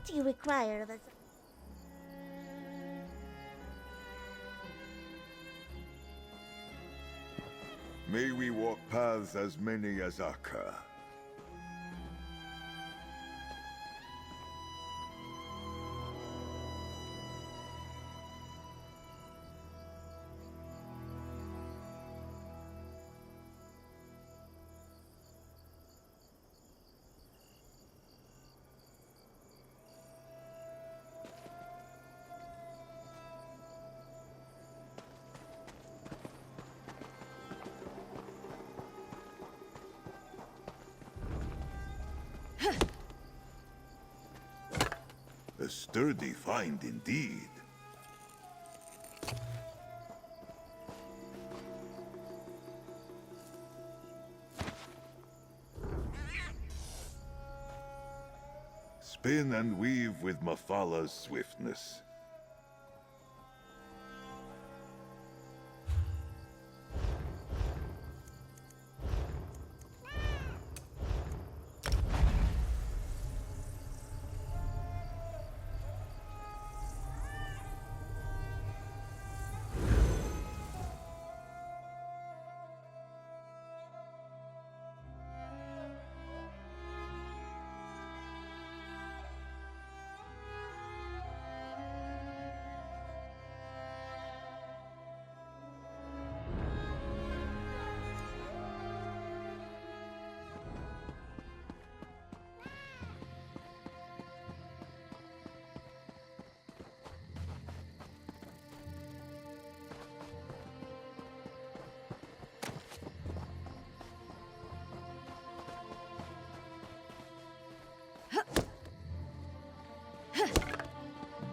What do you require that's... May we walk paths as many as Akka. A sturdy find indeed. Spin and weave with Mafala's swiftness.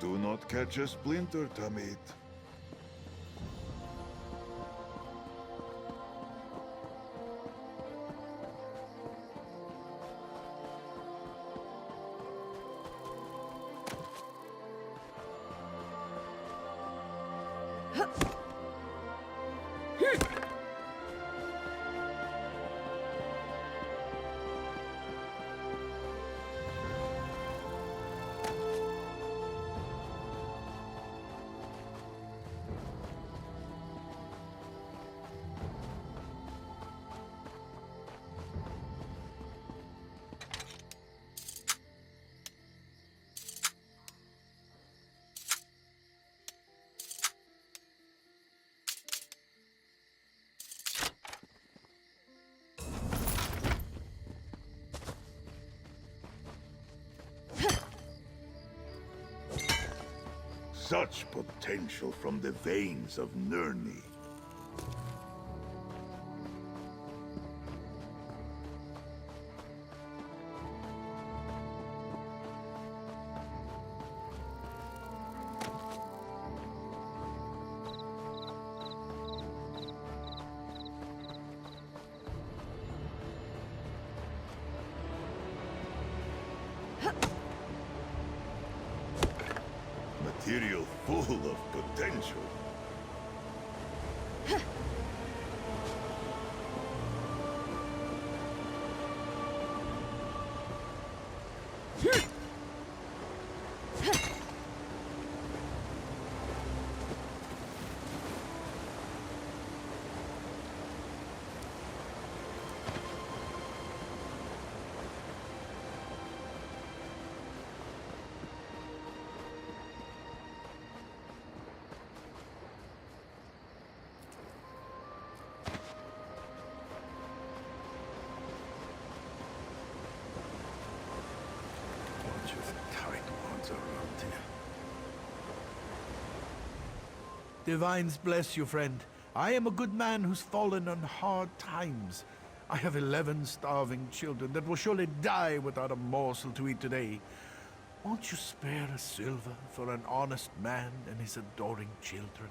Do not catch a splinter, Tamid. Such potential from the veins of Nirni. Material full of potential. Divines bless you, friend. I am a good man who's fallen on hard times. I have 11 starving children that will surely die without a morsel to eat today. Won't you spare a silver for an honest man and his adoring children?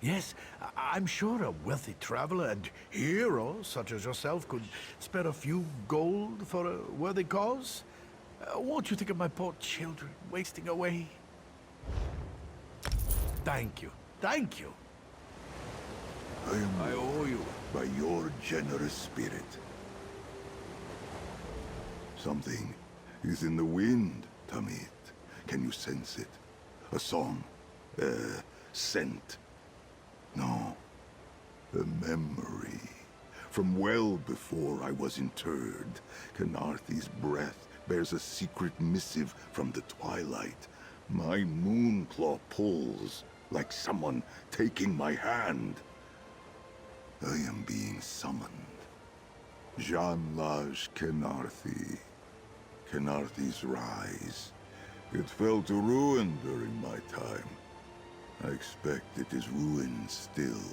Yes, I'm sure a wealthy traveler and hero such as yourself could spare a few gold for a worthy cause. Won't you think of my poor children wasting away? Thank you. Thank you. I owe you by your generous spirit. Something is in the wind, Tamit. Can you sense it? A song? Scent? No. A memory. From well before I was interred, Khenarthi's breath bears a secret missive from the twilight. My moonclaw pulls, like someone taking my hand. I am being summoned. Jan-Laj Khenarthi. Khenarthi's rise. It fell to ruin during my time. I expect it is ruined still.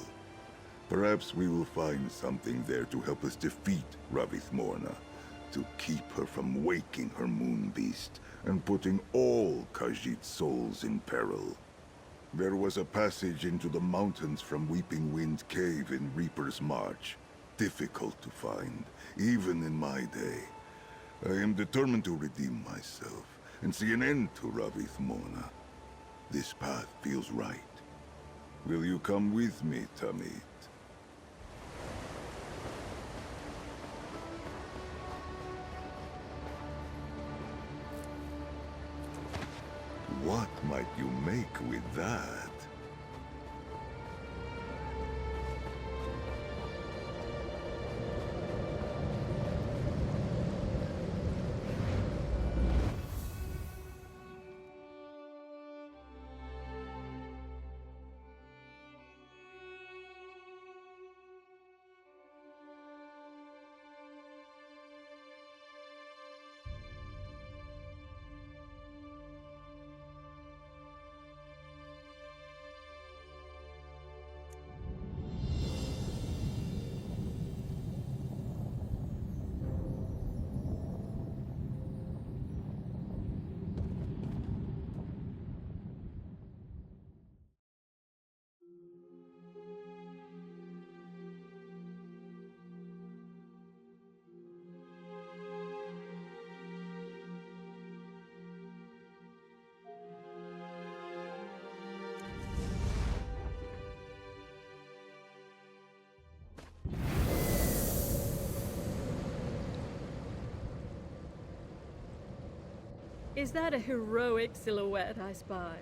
Perhaps we will find something there to help us defeat Ravith Morna, to keep her from waking her moon beast and putting all Khajiit's souls in peril. There was a passage into the mountains from Weeping Wind Cave in Reaper's March. Difficult to find, even in my day. I am determined to redeem myself and see an end to Ravith Morna. This path feels right. Will you come with me, Tamit? What might you make with that? Is that a heroic silhouette I spy?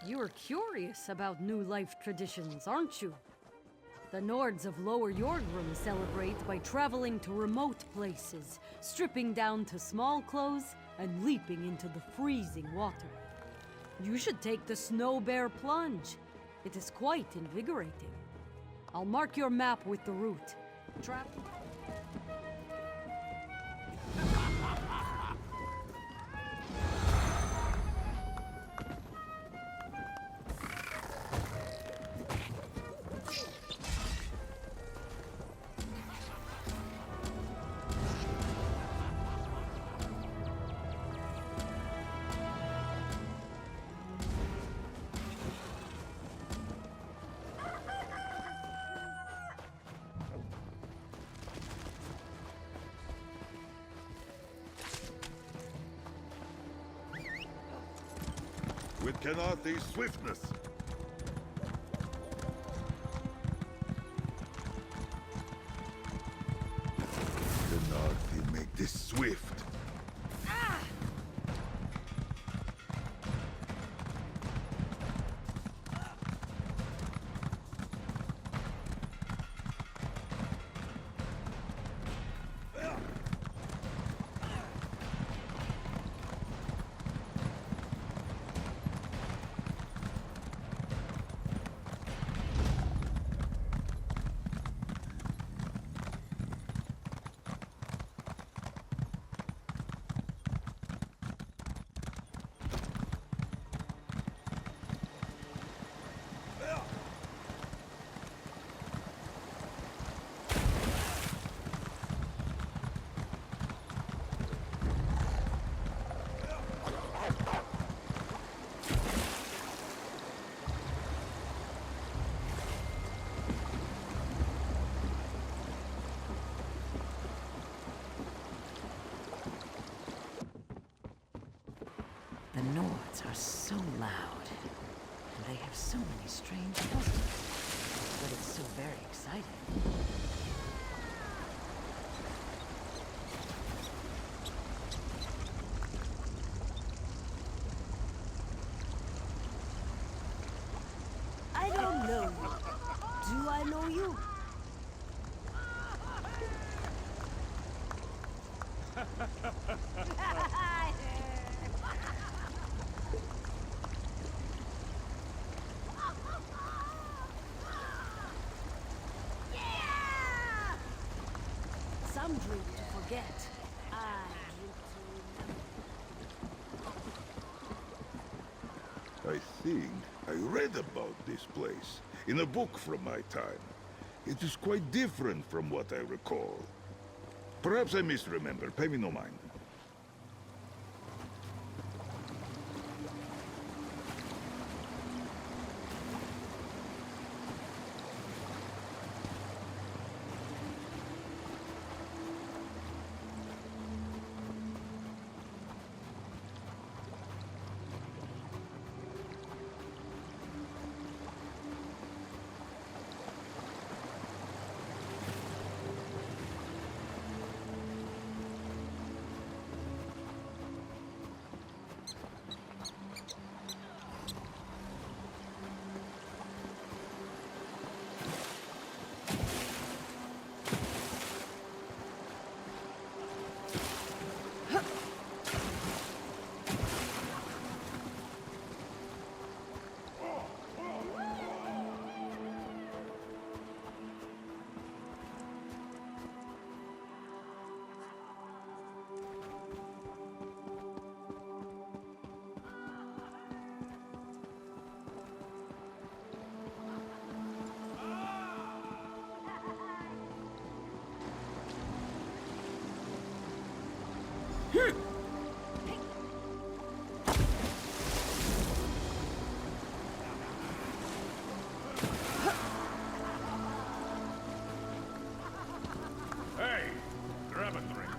You're curious about New Life traditions, aren't you? The Nords of Lower Yordrum celebrate by traveling to remote places, stripping down to small clothes, and leaping into the freezing water. You should take the Snow Bear Plunge. It is quite invigorating. I'll mark your map with the route. with Kenarthi's swiftness. Kenarthi make this swift. The Nords are so loud, and they have so many strange customs, but it's so very exciting. I don't know you. Do I know you? Some drink to forget. I drink to I think I read about this place in a book from my time. It is quite different from what I recall. Perhaps I misremember. Pay me no mind. Hey, grab a drink.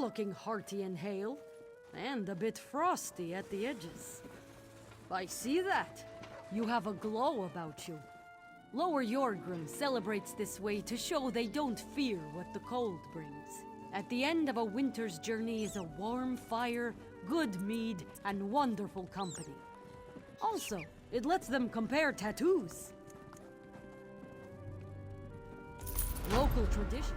looking hearty and hale, and a bit frosty at the edges. I see that. You have a glow about you. Lower Yorgrim celebrates this way to show they don't fear what the cold brings. At the end of a winter's journey is a warm fire, good mead, and wonderful company. Also, it lets them compare tattoos. Local tradition.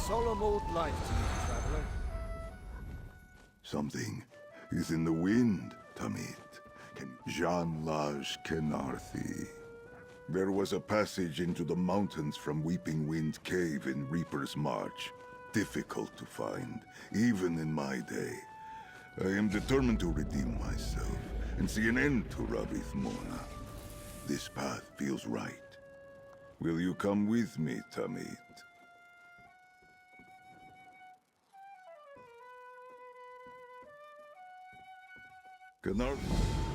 Solemn old life to you, traveler. Something is in the wind, Tamit. Jean Lage Kenarthi. There was a passage into the mountains from Weeping Wind Cave in Reaper's March. Difficult to find, even in my day. I am determined to redeem myself and see an end to Ravith Mona. This path feels right. Will you come with me, Tamit? Kenarthi,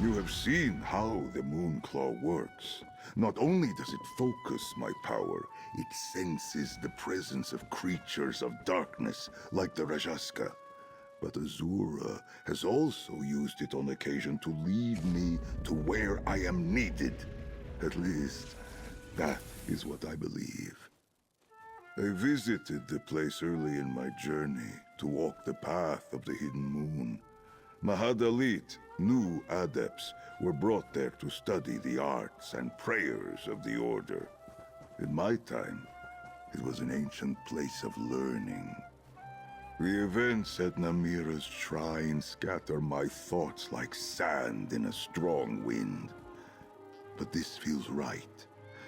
you have seen how the Moonclaw works. Not only does it focus my power, it senses the presence of creatures of darkness like the Rajaska. But Azura has also used it on occasion to lead me to where I am needed. At least, that is what I believe. I visited the place early in my journey to walk the path of the Hidden Moon. Mahadalit, new adepts, were brought there to study the arts and prayers of the Order. In my time, it was an ancient place of learning. The events at Namira's shrine scatter my thoughts like sand in a strong wind. But this feels right.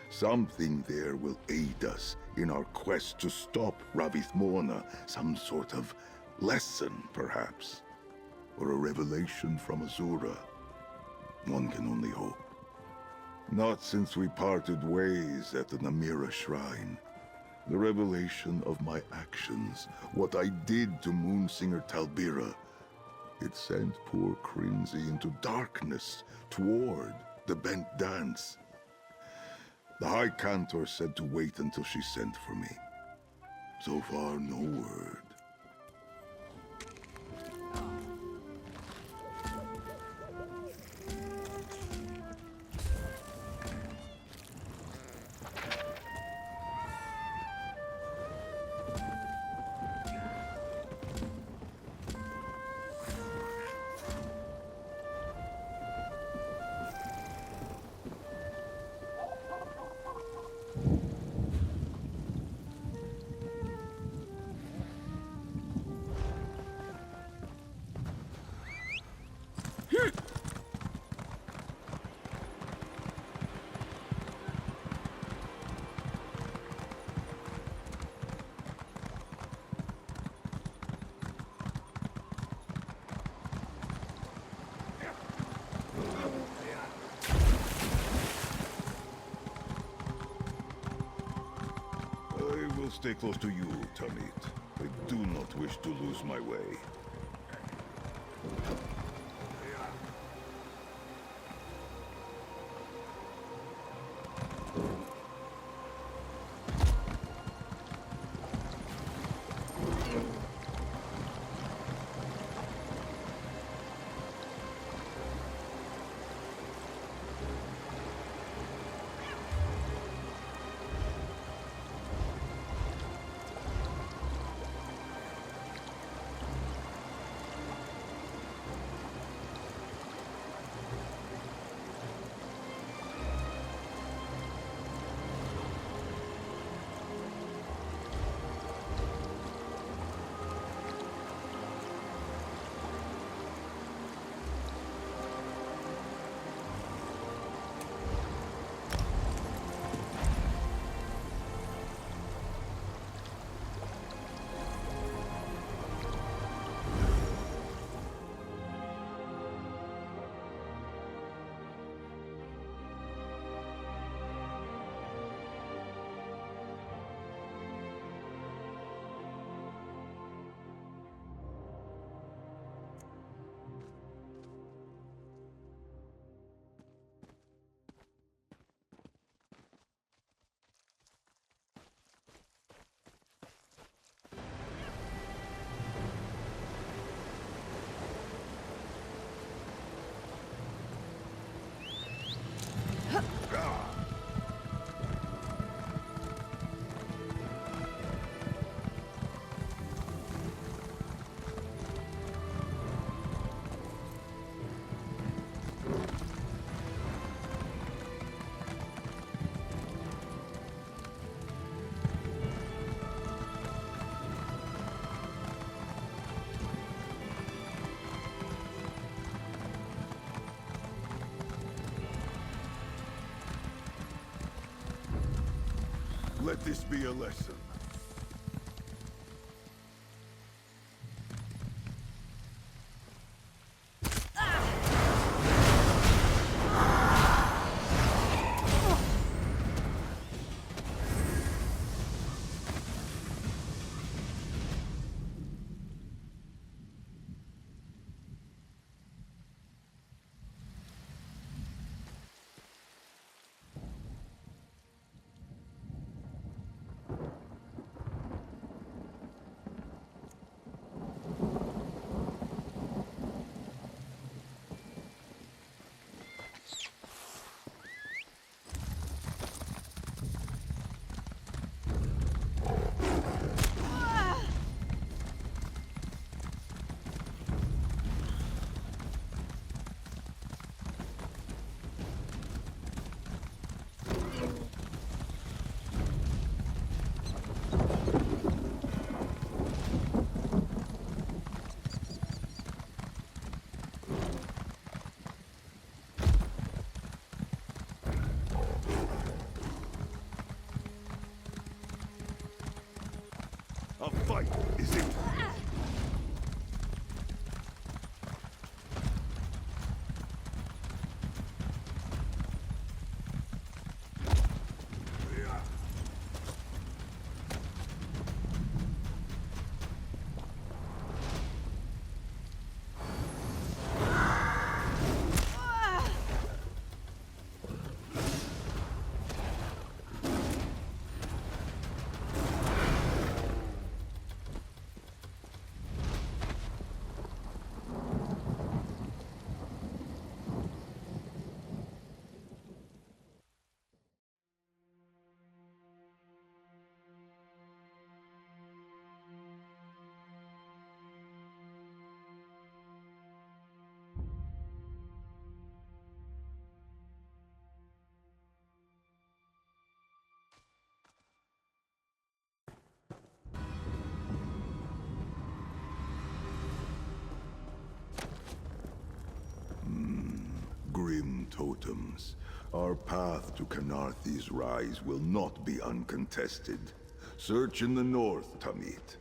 Something there will aid us in our quest to stop Ravith Mona, some sort of lesson, perhaps. Or a revelation from Azura. One can only hope. Not since we parted ways at the Namira Shrine. The revelation of my actions, what I did to Moonsinger Talbira, it sent poor Krinzi into darkness toward the Bent Dance. The High Cantor said to wait until she sent for me. So far, no word. I will stay close to you, Tamit. I do not wish to lose my way. Let this be a lesson. A fight, is it? Grim totems. Our path to Canarthi's Rise will not be uncontested. Search in the north, Tamit.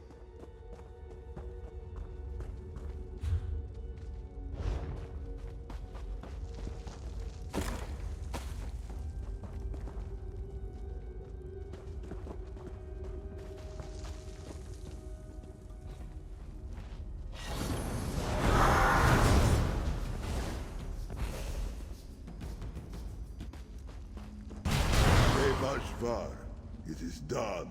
Bashvar, it is done.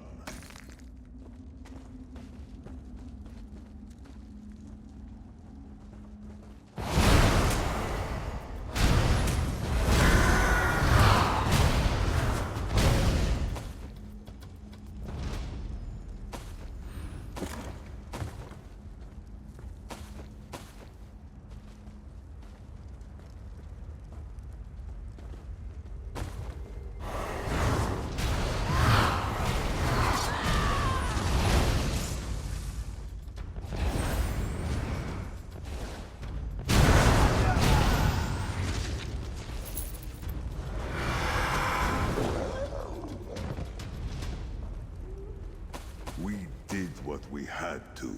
We did what we had to.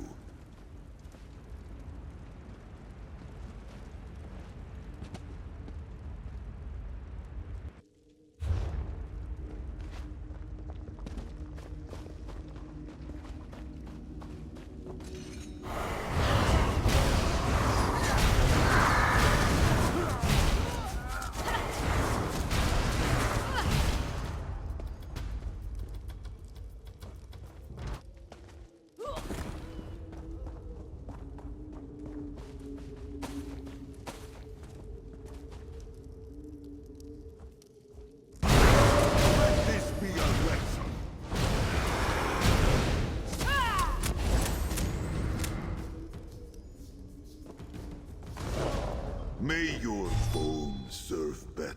May your bones serve better.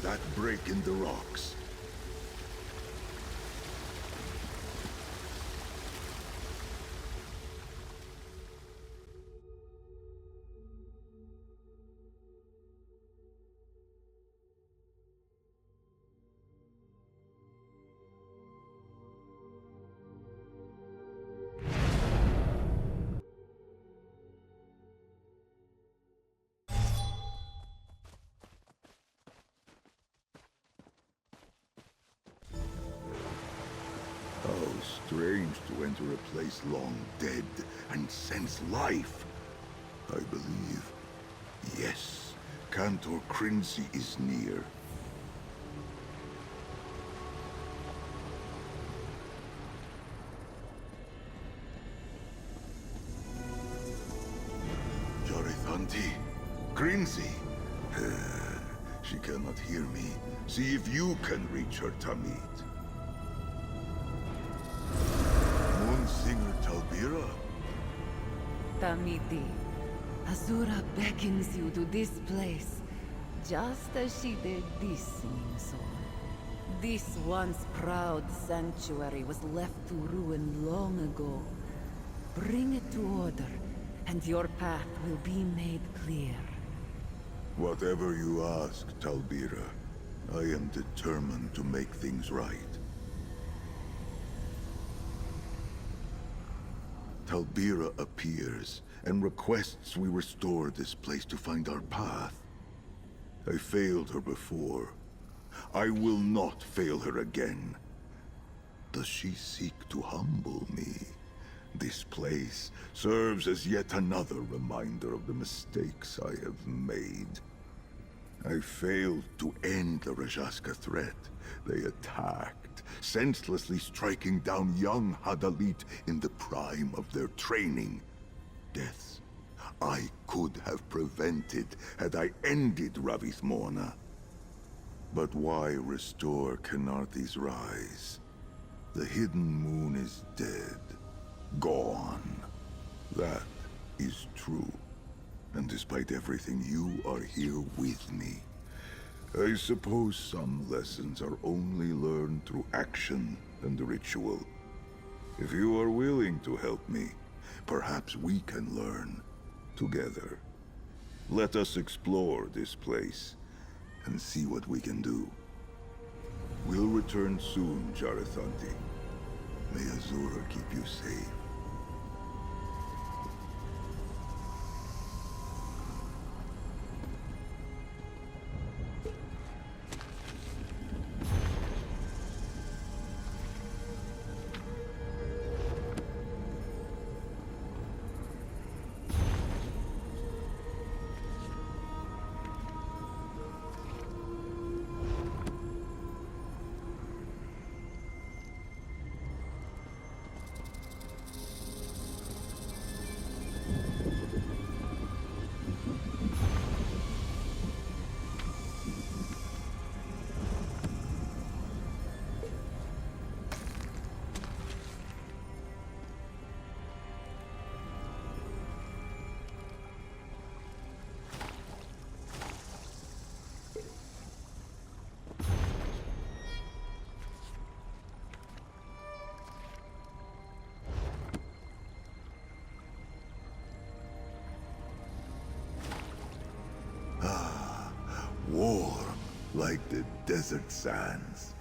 that break in the rocks. How strange to enter a place long dead and sense life. I believe, yes, Cantor Crinzy is near. Jarithanti? Crinzy? She cannot hear me. See if you can reach her, Tamid. Moonsinger Talbira? Tamidi, Azura beckons you to this place, just as she did this singing song. This once proud sanctuary was left to ruin long ago. Bring it to order, and your path will be made clear. Whatever you ask, Talbira, I am determined to make things right. Talbira appears and requests we restore this place to find our path. I failed her before. I will not fail her again. Does she seek to humble me? This place serves as yet another reminder of the mistakes I have made. I failed to end the Rajaska threat. They attacked, senselessly striking down young Hadalit in the prime of their training. Deaths I could have prevented had I ended Ravith Morna. But why restore Kenarthi's rise? The hidden moon is dead. Gone. That is true. And despite everything, you are here with me. I suppose some lessons are only learned through action and ritual. If you are willing to help me, perhaps we can learn together. Let us explore this place and see what we can do. We'll return soon, Jarithanti. May Azura keep you safe. Warm like the desert sands.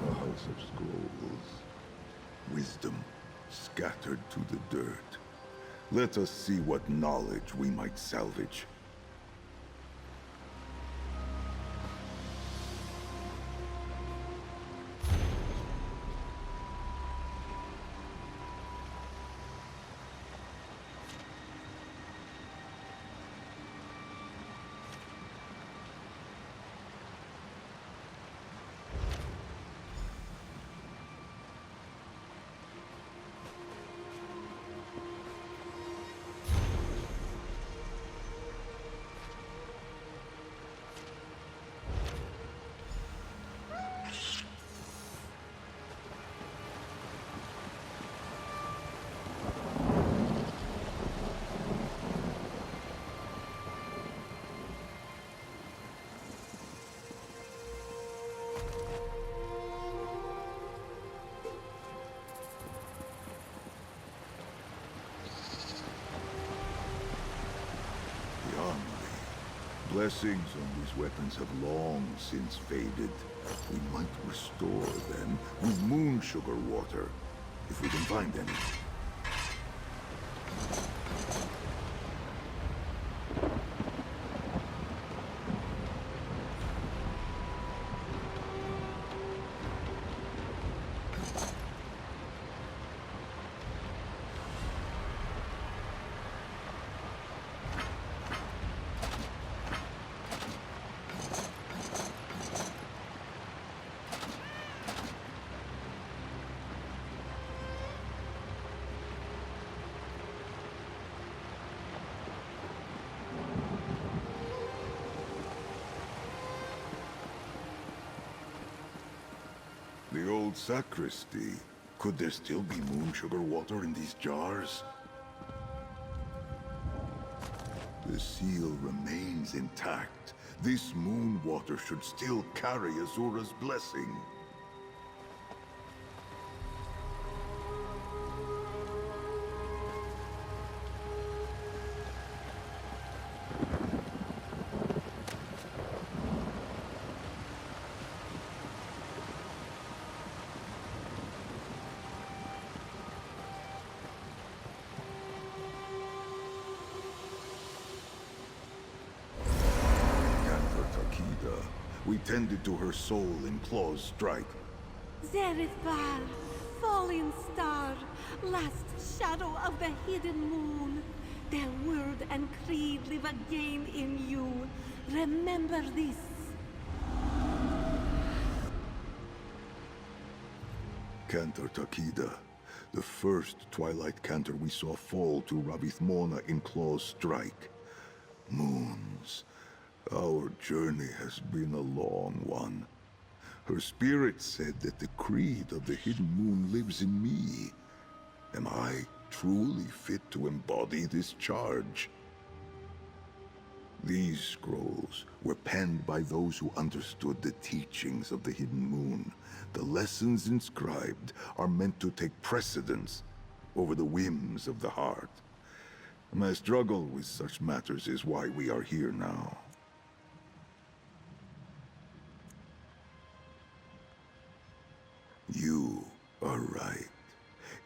A house of scrolls. Wisdom scattered to the dirt. Let us see what knowledge we might salvage. Blessings on these weapons have long since faded. We might restore them with moon sugar water, if we can find any. The old sacristy. Could there still be moon sugar water in these jars? The seal remains intact. This moon water should still carry Azura's blessing. We tended to her soul in Claw's strike. Zerithbar, fallen star, last shadow of the hidden moon. Their word and creed live again in you. Remember this. Cantor Takeda, the first Twilight Cantor we saw fall to Ravith Mona in Claw's strike. Moons. Our journey has been a long one. Her spirit said that the creed of the Hidden Moon lives in me. Am I truly fit to embody this charge? These scrolls were penned by those who understood the teachings of the Hidden Moon. The lessons inscribed are meant to take precedence over the whims of the heart. My struggle with such matters is why we are here now. You are right.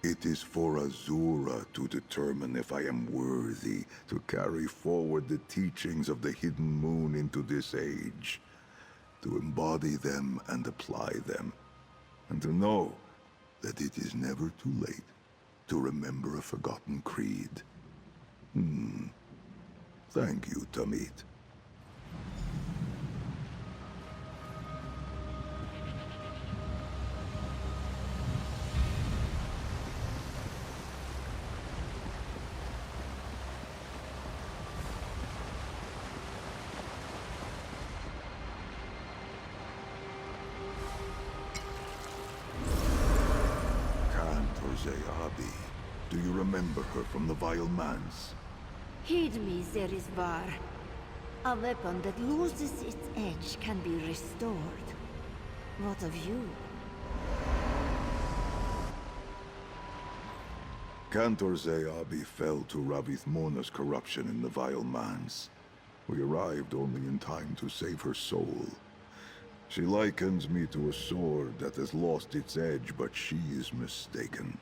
It is for Azura to determine if I am worthy to carry forward the teachings of the Hidden Moon into this age, to embody them and apply them, and to know that it is never too late to remember a forgotten creed. Thank you, Tamit. Zeabi. Do you remember her from the Vile Manse? Heed me, Zerisvar. A weapon that loses its edge can be restored. What of you? Cantor Zeabi fell to Ravith Mona's corruption in the Vile Manse. We arrived only in time to save her soul. She likens me to a sword that has lost its edge, but she is mistaken.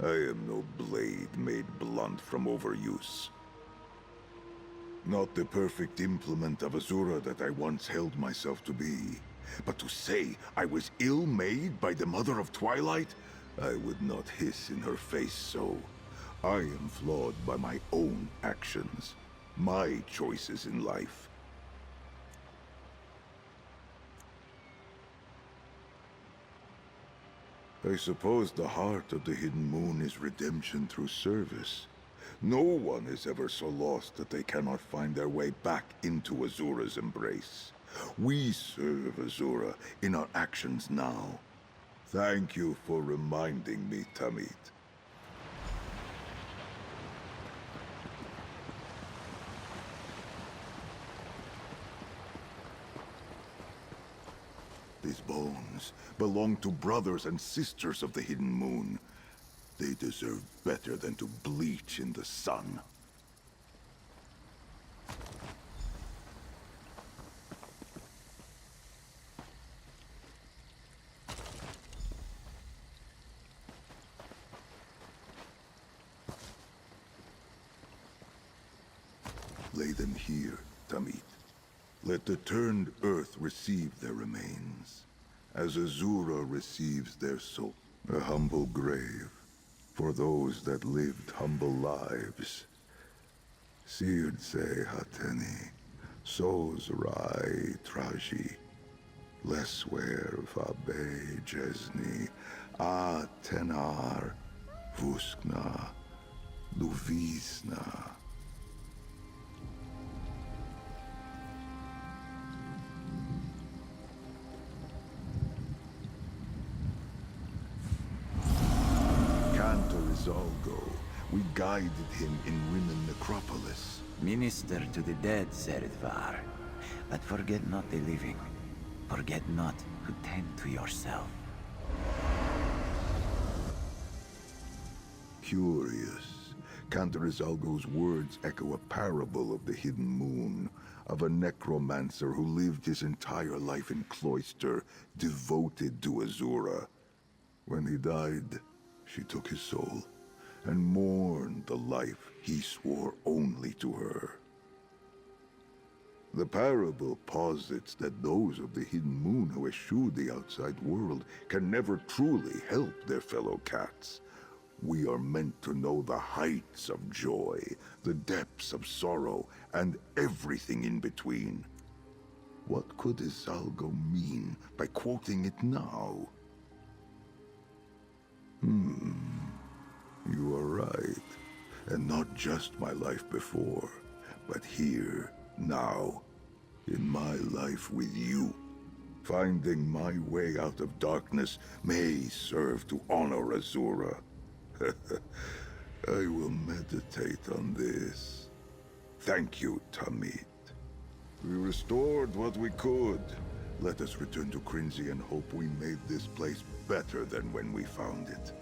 I am no blade made blunt from overuse. Not the perfect implement of Azura that I once held myself to be. But to say I was ill-made by the Mother of Twilight? I would not hiss in her face so. I am flawed by my own actions, my choices in life. I suppose the heart of the Hidden Moon is redemption through service. No one is ever so lost that they cannot find their way back into Azura's embrace. We serve Azura in our actions now. Thank you for reminding me, Tamit. These bones belong to brothers and sisters of the Hidden Moon. They deserve better than to bleach in the sun. Lay them here, Tamit. Let the turned earth receive their remains, as Azura receives their soul. A humble grave for those that lived humble lives. Sirtse Hateni, Soz Rai Traji, Leswer Vabe Jesni, A Tenar, Vuskna, Luvisna. Cantor Izalgo, we guided him in Rimmon Necropolis. Minister to the dead, Zeredvar. But forget not the living. Forget not to tend to yourself. Curious. Cantor Izalgo's words echo a parable of the hidden moon, of a necromancer who lived his entire life in cloister, devoted to Azura. When he died, she took his soul, and mourned the life he swore only to her. The parable posits that those of the hidden moon who eschew the outside world can never truly help their fellow cats. We are meant to know the heights of joy, the depths of sorrow, and everything in between. What could Izalgo mean by quoting it now? You are right. And not just my life before, but here, now, in my life with you. Finding my way out of darkness may serve to honor Azura. I will meditate on this. Thank you, Tamit. We restored what we could. Let us return to Krinzi and hope we made this place better than when we found it.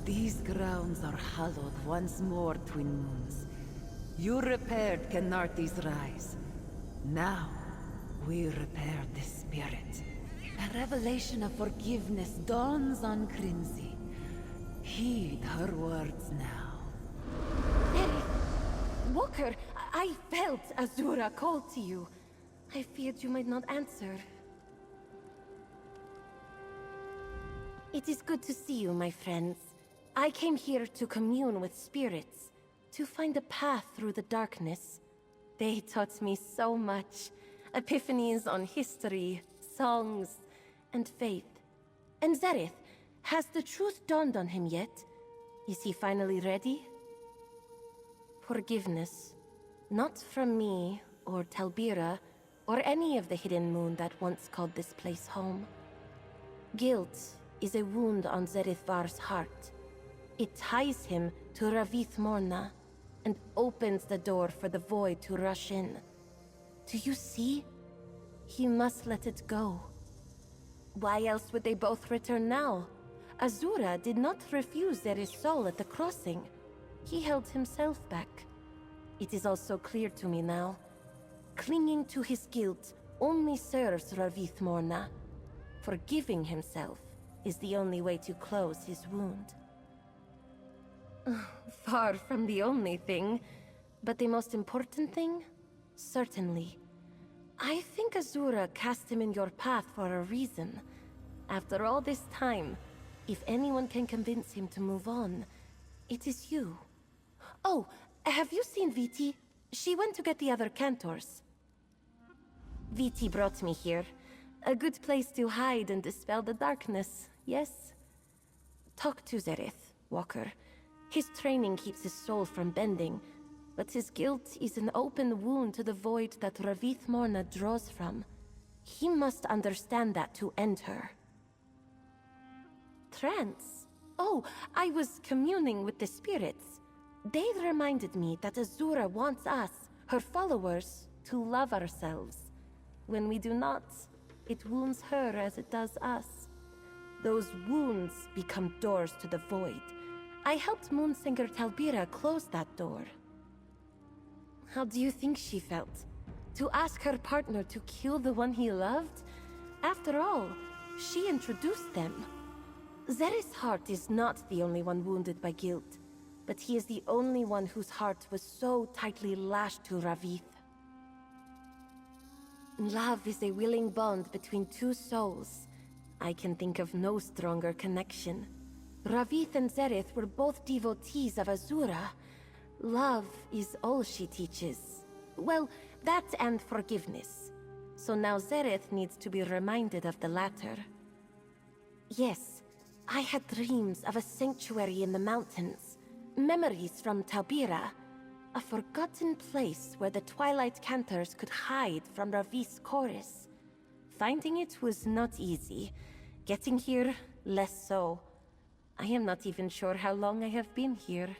These grounds are hallowed once more, Twin Moons. You repaired Kenarty's rise. Now, we repair the spirit. A revelation of forgiveness dawns on Krinzi. Heed her words now. Aerith! Walker, I felt Azura call to you. I feared you might not answer. It is good to see you, my friends. I came here to commune with spirits, to find a path through the darkness. They taught me so much. Epiphanies on history, songs, and faith. And Zerith, has the truth dawned on him yet? Is he finally ready? Forgiveness. Not from me, or Talbira, or any of the Hidden Moon that once called this place home. Guilt is a wound on Zerithvar's heart. It ties him to Ravith Morna, and opens the door for the void to rush in. Do you see? He must let it go. Why else would they both return now? Azura did not refuse Zeri's soul at the crossing. He held himself back. It is also clear to me now. Clinging to his guilt only serves Ravith Morna. Forgiving himself is the only way to close his wound. Far from the only thing, but the most important thing? Certainly. I think Azura cast him in your path for a reason. After all this time, if anyone can convince him to move on, it is you. Oh, have you seen Viti? She went to get the other cantors. Viti brought me here. A good place to hide and dispel the darkness, yes? Talk to Zerith, Walker. His training keeps his soul from bending, but his guilt is an open wound to the void that Ravith Morna draws from. He must understand that to end her. Trance? Oh, I was communing with the spirits. They reminded me that Azura wants us, her followers, to love ourselves. When we do not, it wounds her as it does us. Those wounds become doors to the void. I helped Moonsinger Talbira close that door. How do you think she felt? To ask her partner to kill the one he loved? After all, she introduced them. Zereth's heart is not the only one wounded by guilt, but he is the only one whose heart was so tightly lashed to Ravith. Love is a willing bond between two souls. I can think of no stronger connection. Ravith and Zereth were both devotees of Azura. Love is all she teaches. Well, that and forgiveness. So now Zereth needs to be reminded of the latter. Yes, I had dreams of a sanctuary in the mountains. Memories from Talbira. A forgotten place where the Twilight Cantors could hide from Ravith's chorus. Finding it was not easy. Getting here, less so. I am not even sure how long I have been here.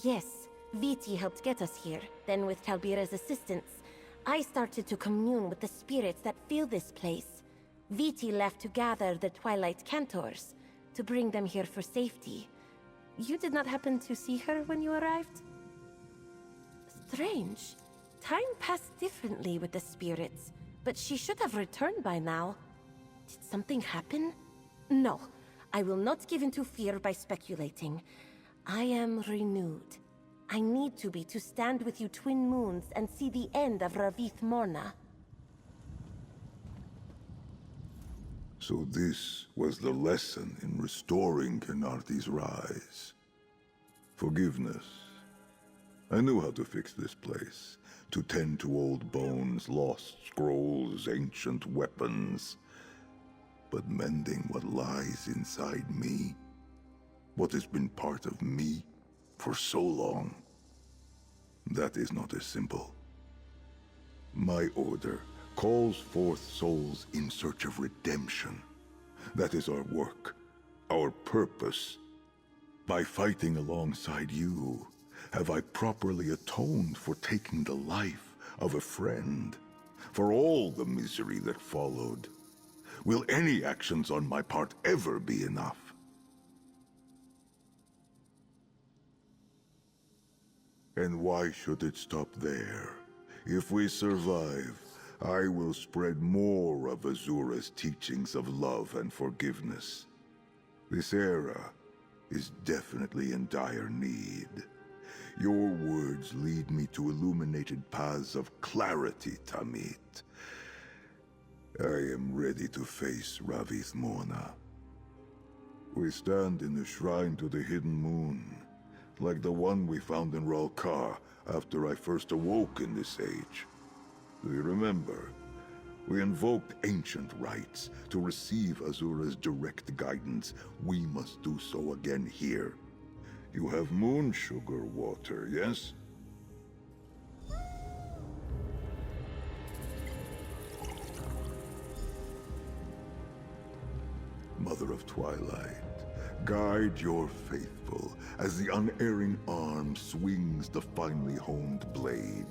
Yes, Viti helped get us here. Then with Talbira's assistance, I started to commune with the spirits that fill this place. Viti left to gather the Twilight Cantors, to bring them here for safety. You did not happen to see her when you arrived? Strange. Time passed differently with the spirits, but she should have returned by now. Did something happen? No, I will not give in to fear by speculating. I am renewed. I need to be to stand with you twin moons and see the end of Ravith Morna. So this was the lesson in restoring Khenarthi's rise. Forgiveness. I knew how to fix this place. To tend to old bones, lost scrolls, ancient weapons. But mending what lies inside me, what has been part of me for so long, that is not as simple. My order calls forth souls in search of redemption. That is our work, our purpose. By fighting alongside you, have I properly atoned for taking the life of a friend, for all the misery that followed? Will any actions on my part ever be enough? And why should it stop there? If we survive, I will spread more of Azura's teachings of love and forgiveness. This era is definitely in dire need. Your words lead me to illuminated paths of clarity, Tamit. I am ready to face Ravith Morna. We stand in the shrine to the Hidden Moon, like the one we found in Ralkar after I first awoke in this age. Do you remember? We invoked ancient rites to receive Azura's direct guidance. We must do so again here. You have moon sugar water, yes? Mother of Twilight, guide your faithful as the unerring arm swings the finely honed blade.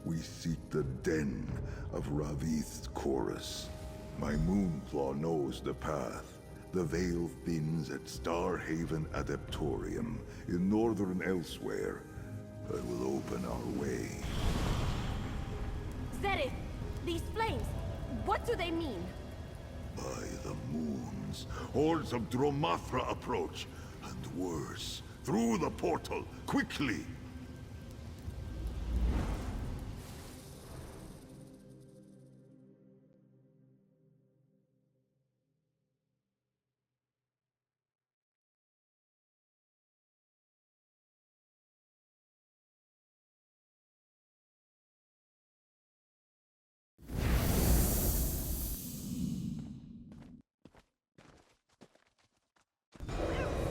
We seek the den of Ravith's chorus. My Moonclaw knows the path. The veil thins at Starhaven Adeptorium, in northern Elsewhere. I will open our way. Zereth! These flames! What do they mean? By the moons, hordes of Dromathra approach. And worse, through the portal, quickly!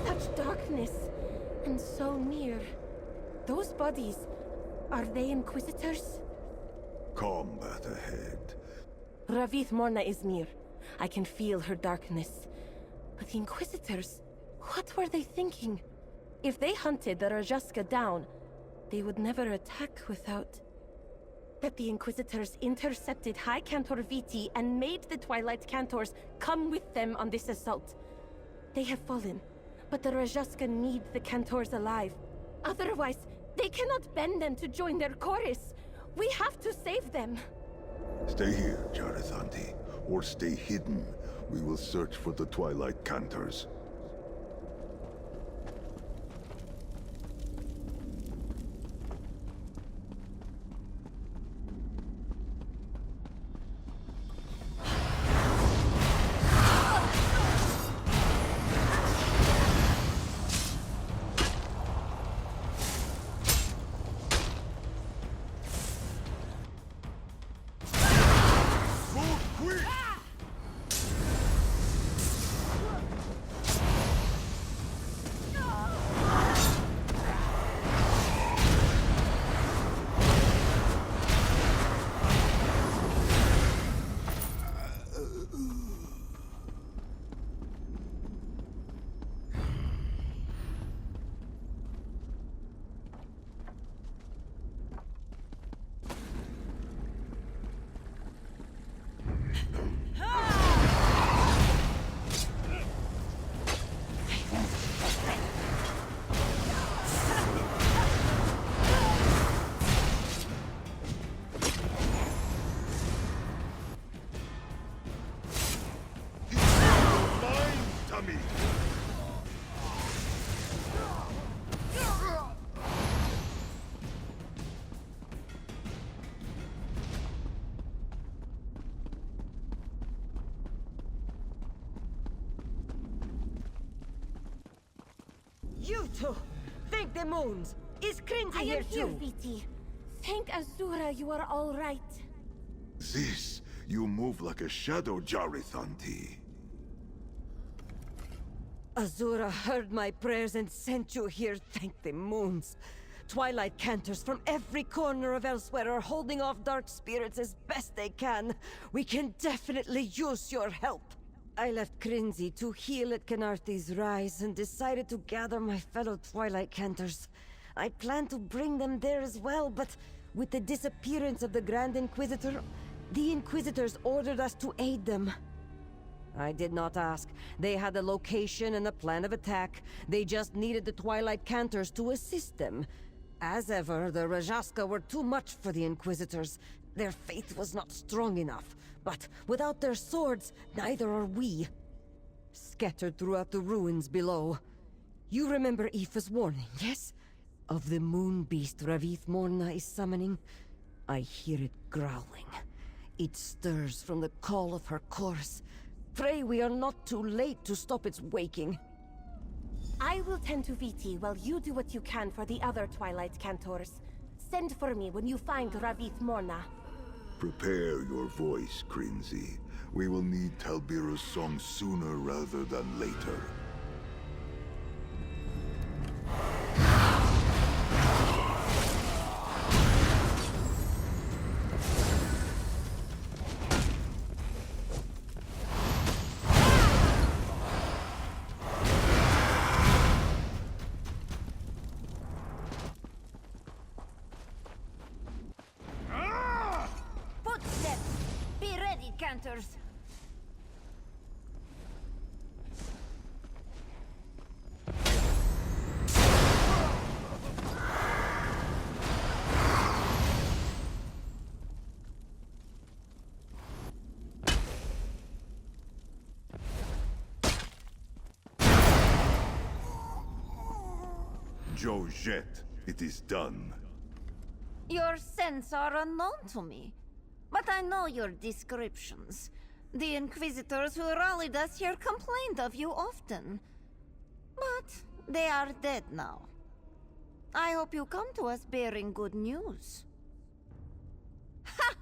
Such darkness, and so near. Those bodies, are they Inquisitors? Combat ahead. Ravith Morna is near. I can feel her darkness. But the Inquisitors, what were they thinking? If they hunted the Rajaska down, they would never attack without... that the Inquisitors intercepted High Cantor Viti and made the Twilight Cantors come with them on this assault. They have fallen, but the Rajasca need the Cantors alive. Otherwise, they cannot bend them to join their chorus. We have to save them. Stay here, Jarithanti, or stay hidden. We will search for the Twilight Cantors. You two! Thank the moons! Is Crinzy I here am here, too? Viti. Thank Azura you are all right. This, you move like a shadow, Jarithanti. Azura heard my prayers and sent you here, thank the moons. Twilight Cantors from every corner of Elsewhere are holding off dark spirits as best they can. We can definitely use your help. I left Crinzy to heal at Canarthi's rise and decided to gather my fellow Twilight Cantors. I planned to bring them there as well, but with the disappearance of the Grand Inquisitor, the Inquisitors ordered us to aid them. I did not ask. They had a location and a plan of attack. They just needed the Twilight Cantors to assist them. As ever, the Rajasca were too much for the Inquisitors. Their faith was not strong enough. But without their swords, neither are we. Scattered throughout the ruins below. You remember Aoife's warning, yes? Of the moon beast Ravith Morna is summoning? I hear it growling. It stirs from the call of her chorus. Pray we are not too late to stop its waking. I will tend to Viti while you do what you can for the other Twilight Cantors. Send for me when you find Ravith Morna. Prepare your voice, Crinzy. We will need Talbira's song sooner rather than later. Footsteps! Be ready, Cantors! Jojette, it is done. Your scents are unknown to me, but I know your descriptions. The Inquisitors who rallied us here complained of you often. But they are dead now. I hope you come to us bearing good news. Ha!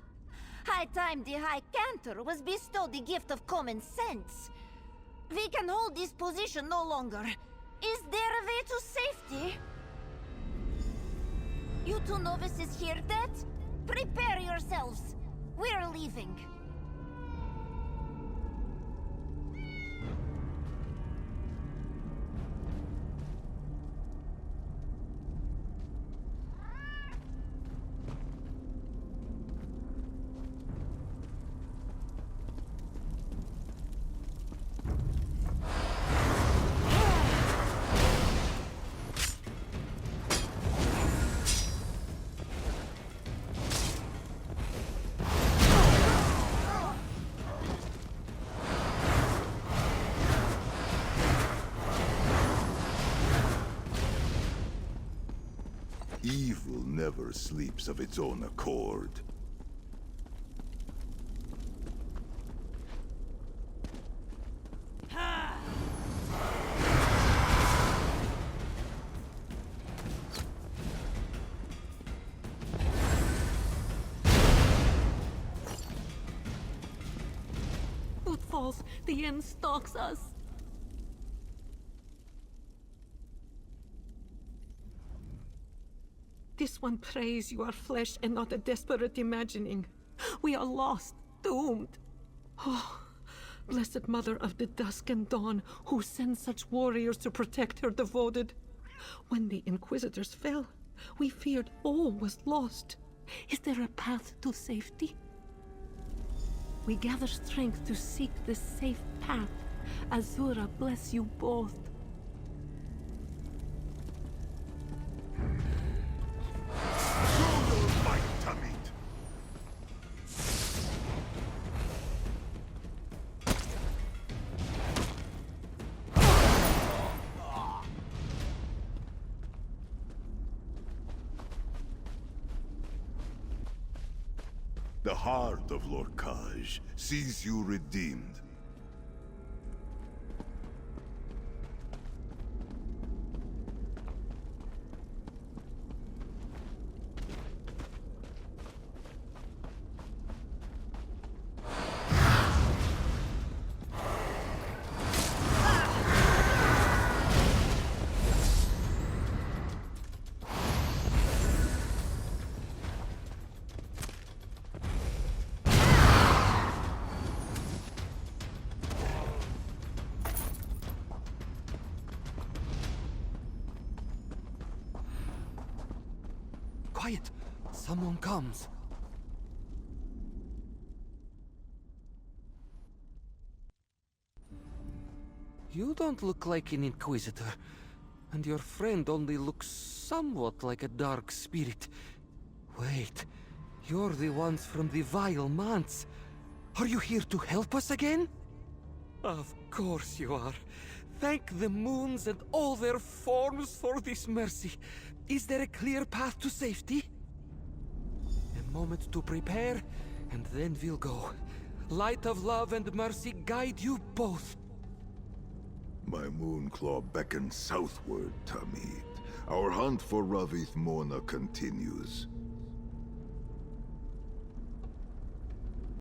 High time the High Cantor was bestowed the gift of common sense. We can hold this position no longer. Is there a way to safety? You two novices hear that? Prepare yourselves. We're leaving. Evil never sleeps of its own accord. Footfalls, the end stalks us. This one prays you are flesh and not a desperate imagining. We are lost, doomed. Oh, blessed mother of the dusk and dawn, who sends such warriors to protect her devoted. When the Inquisitors fell, we feared all was lost. Is there a path to safety? We gather strength to seek the safe path. Azura bless you both. Show your might, Tamid! The heart of Lorkhaj sees you redeemed. Quiet! Someone comes. You don't look like an Inquisitor, and your friend only looks somewhat like a dark spirit. Wait, you're the ones from the Vile Manse. Are you here to help us again? Of course you are. Thank the moons and all their forms for this mercy. Is there a clear path to safety? A moment to prepare, and then we'll go. Light of love and mercy guide you both. My Moonclaw beckons southward, Tamid. Our hunt for Ravith Mona continues.